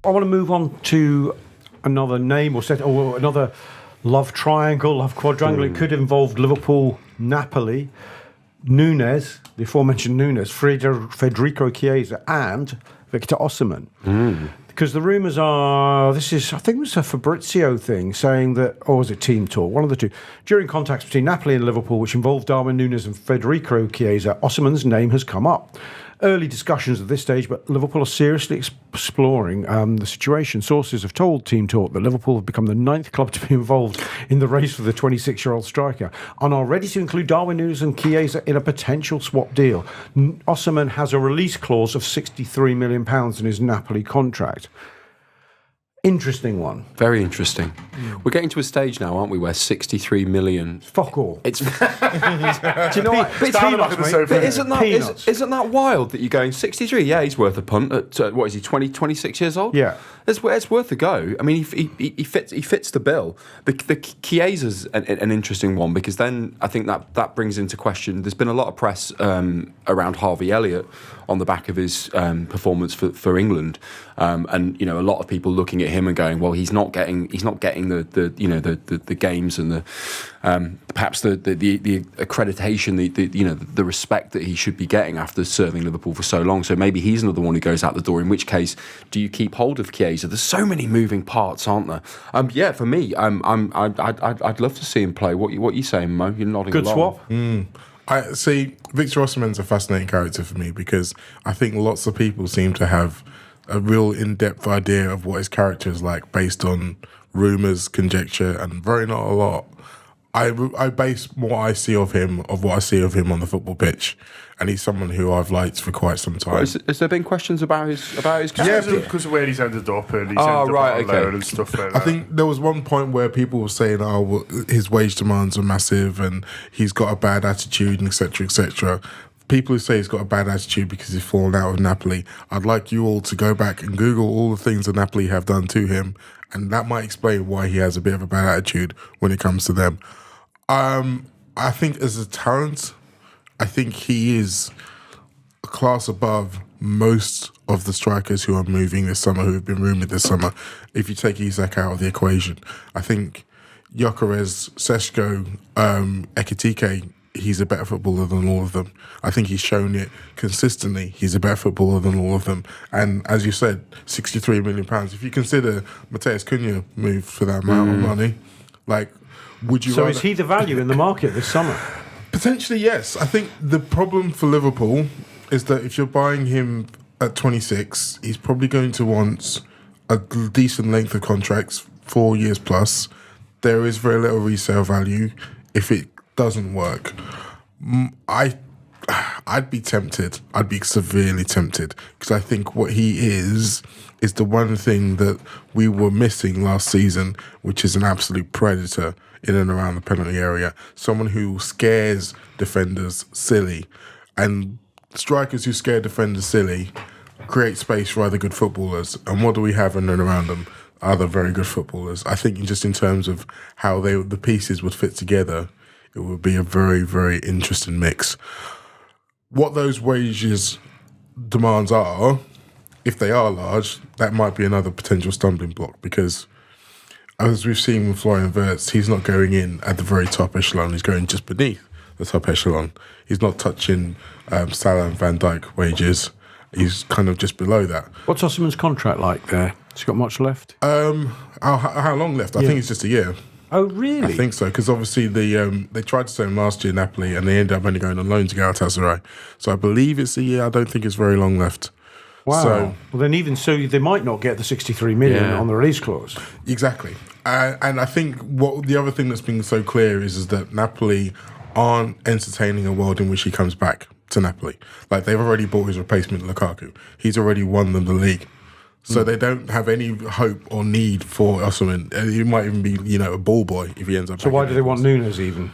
I want to move on to another name or another love triangle, love quadrangle. It could involve Liverpool, Napoli, Nunes, the aforementioned Nunes, Federico Chiesa, and Victor Osimhen. Because the rumours are, I think it was a Fabrizio thing, saying that, or was it Team Talk, one of the two, during contacts between Napoli and Liverpool, which involved Darwin Nunes and Federico Chiesa, Osimhen's name has come up. Early discussions at this stage, but Liverpool are seriously exploring the situation. Sources have told Team Talk that Liverpool have become the 9th club to be involved in the race for the 26-year-old striker and are ready to include Darwin Nunes and Chiesa in a potential swap deal. Osimhen has a release clause of £63 million in his Napoli contract. Interesting one. Very interesting. We're getting to a stage now, aren't we, where 63 million... Fuck all. It's... Do you know what? It's peanuts, mate. But isn't that wild that you're going 63? Yeah, he's worth a punt at, what is he, 26 years old? Yeah. It's worth a go. I mean, he fits the bill. The Chiesa's an interesting one because then I think that brings into question, there's been a lot of press around Harvey Elliott on the back of his performance for England. And, you know, a lot of people looking at him and going, well, he's not getting the games and the perhaps the accreditation, the respect that he should be getting after serving Liverpool for so long. So maybe he's another one who goes out the door, in which case do you keep hold of Chiesa? There's so many moving parts, aren't there? Yeah, for me, I'd love to see him play. What you saying, Mo? You're nodding Good along. swap. I see. Victor Osimhen's a fascinating character for me because I think lots of people seem to have a real in-depth idea of what his character is like based on rumours, conjecture, and very not a lot. I base what I see of him on the football pitch, and he's someone who I've liked for quite some time. Has there been questions about his character? Yeah, because of where he's ended up and he's ended up on loan and stuff like that. I think there was one point where people were saying, "Oh, well, his wage demands are massive, and he's got a bad attitude, and etc., etc." People who say he's got a bad attitude because he's fallen out with Napoli, I'd like you all to go back and Google all the things that Napoli have done to him, and that might explain why he has a bit of a bad attitude when it comes to them. I think as a talent, I think he is a class above most of the strikers who are moving this summer, who have been rumoured this summer. If you take Isak out of the equation, I think Gyökeres, Šeško, Ekitike, he's a better footballer than all of them. I think he's shown it consistently. He's a better footballer than all of them. And as you said, £63 million. If you consider Matheus Cunha moved for that amount of money, like, would you? So is he the value in the market this summer? Potentially, yes. I think the problem for Liverpool is that if you're buying him at 26, he's probably going to want a decent length of contracts, 4 years plus. There is very little resale value if it doesn't work. I'd be tempted. I'd be severely tempted because I think what he is the one thing that we were missing last season, which is an absolute predator in and around the penalty area. Someone who scares defenders silly, and strikers who scare defenders silly create space for other good footballers. And what do we have in and around them? Other very good footballers. I think just in terms of how the pieces would fit together, it would be a very, very interesting mix. What those wages demands are, if they are large, that might be another potential stumbling block because, as we've seen with Florian Wirtz, he's not going in at the very top echelon. He's going just beneath the top echelon. He's not touching Salah and Van Dijk wages. He's kind of just below that. What's Osimhen's contract like there? Has he got much left? How long left? I think it's just a year. Oh, really? I think so, because obviously they tried to sell him last year, Napoli, and they ended up only going on loan to Galatasaray. So I believe it's a year. I don't think it's very long left. Wow. So, well, then even so, they might not get the 63 million on the release clause. Exactly. And I think what the other thing that's been so clear is that Napoli aren't entertaining a world in which he comes back to Napoli. Like, they've already bought his replacement, Lukaku. He's already won them the league. So they don't have any hope or need for Osimhen. He might even be, a ball boy if he ends up. So why do they want Nunes even?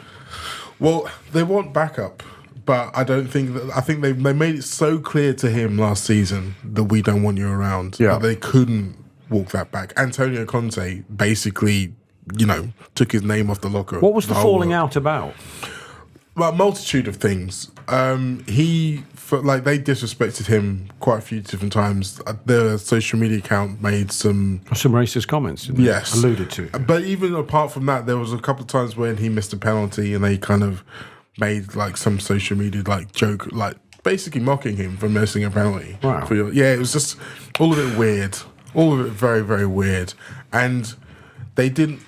Well, they want backup, but I don't think that. I think they made it so clear to him last season that we don't want you around. Yeah, that they couldn't walk that back. Antonio Conte basically, took his name off the locker. What was the falling out about? Well, a multitude of things. They disrespected him quite a few different times. Their social media account made some racist comments. Didn't yes, they? Alluded to. But even apart from that, there was a couple of times when he missed a penalty, and they kind of made like some social media like joke, like basically mocking him for missing a penalty. Wow. It was just all of it weird, all of it very, very weird, and they didn't.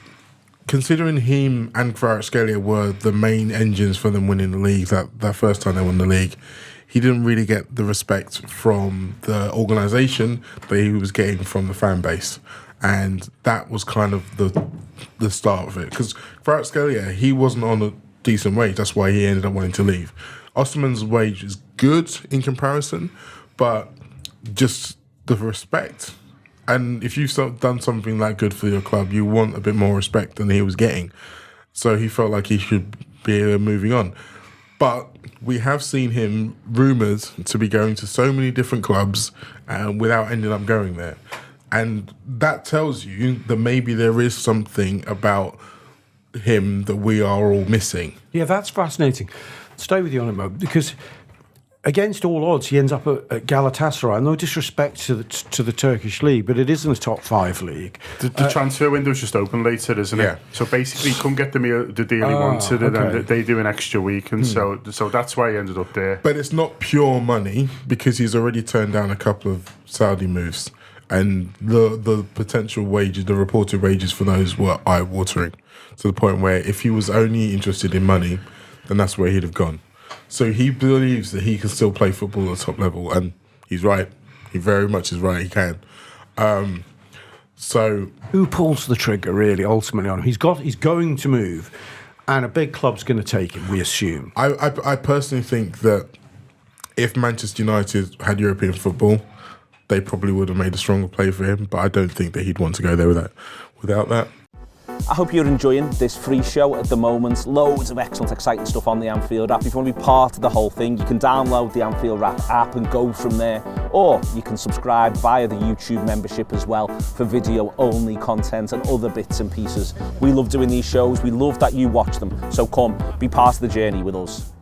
Considering him and Kvaratskhelia were the main engines for them winning the league, that first time they won the league, he didn't really get the respect from the organisation that he was getting from the fan base. And that was kind of the start of it. Because Kvaratskhelia, he wasn't on a decent wage. That's why he ended up wanting to leave. Ostermann's wage is good in comparison, but just the respect. And if you've done something that good for your club, you want a bit more respect than he was getting. So he felt like he should be moving on. But we have seen him rumoured to be going to so many different clubs without ending up going there. And that tells you that maybe there is something about him that we are all missing. Yeah, that's fascinating. Stay with you on it, Mo, because against all odds, he ends up at Galatasaray. No disrespect to the Turkish league, but it isn't a top 5 league. The transfer window's just open later, isn't it? So basically, he couldn't get the deal he wanted, and then they do an extra week, and so that's why he ended up there. But it's not pure money, because he's already turned down a couple of Saudi moves, and the potential wages, the reported wages for those were eye-watering, to the point where if he was only interested in money, then that's where he'd have gone. So he believes that he can still play football at the top level, and he's right. He very much is right. He can. So who pulls the trigger really ultimately on him? He's going to move, and a big club's going to take him. We assume. I personally think that if Manchester United had European football, they probably would have made a stronger play for him. But I don't think that he'd want to go there without that. I hope you're enjoying this free show at the moment. Loads of excellent, exciting stuff on the Anfield app. If you want to be part of the whole thing, you can download the Anfield app and go from there. Or you can subscribe via the YouTube membership as well for video-only content and other bits and pieces. We love doing these shows. We love that you watch them. So come, be part of the journey with us.